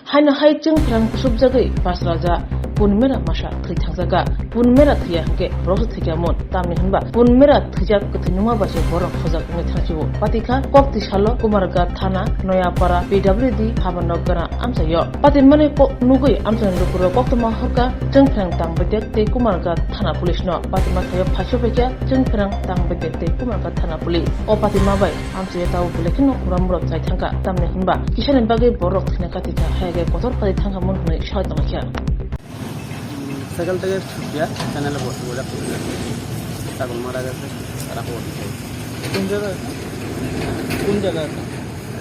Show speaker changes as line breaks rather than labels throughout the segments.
haino hai jengprang subjagai basraja punmera masa thithangjaga punmera thiya hangke rosu thikamon tamni hunba punmera thijak kuthinuma base borok khojak ngai thangchibo patika kokti salo kumarga thana noyapara pwd habanogara amsayo patimane nugui amsan lukuro koktoma hoka jengprang tangbedek te kumarga thana police no patima thayo phasopekya jengprang tangbedek te kumarga thana police o patima bai amse taw bulekino kuramrok jai thangka tamni hunba kisane bagai borok thina katika hage kotor padi thangka mon hunai shaitamakya
সকাল থেকে ছুটিয়া চ্যানেলে বসে বলে ছাগল মারা গেছে তারা খবর দিচ্ছে
কোন জায়গা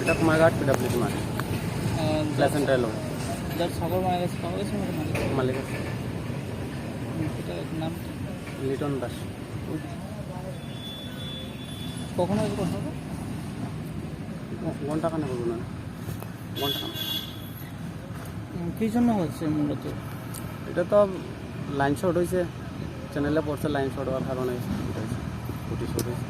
এটা কুমারঘাট পিডাব্লিউডি মাঠ প্লেসেন্ট রেল
যার ছাগল মারা গেছে পাওয়া গেছে
মালিক
এটা নাম
লিটন দাস
কখন হয়েছে কথা
ঘন্টা খানে বলবো না ঘন্টা খানে
কী জন্য হচ্ছে মূলত
এটা তো লাইন শর্ট হয়েছে চ্যানেলে পড়ছে লাইন শর্ট হওয়ার কারণে ফুটি শর্ট হয়েছে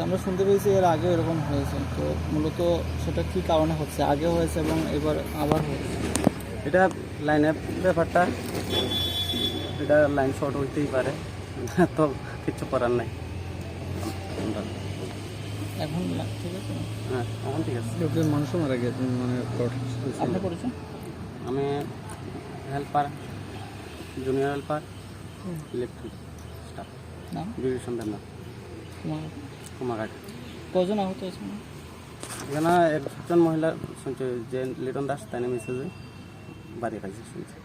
আমরা শুনতে পেয়েছি এর আগে এরকম হয়েছে তো মূলত সেটা কী কারণে হচ্ছে আগে হয়েছে এবং এবার আবার হয়েছে
এটা লাইনের ব্যাপারটা এটা লাইন শর্ট হইতেই পারে তো কিছু করার নাই
এখন ঠিক আছে
হ্যাঁ এখন ঠিক আছে
মানুষও মারা গেছে মানে আপনি করেছেন
আমি helper junior helper electric staff
নাম
বিভীষণ দেবনাথ কুমারঘাট
কজন আহত আছে
এখানে একজন মহিলা শুনছে যে লিটন দাস তাই মেসেজে বাড়ি পাইছে শুনছে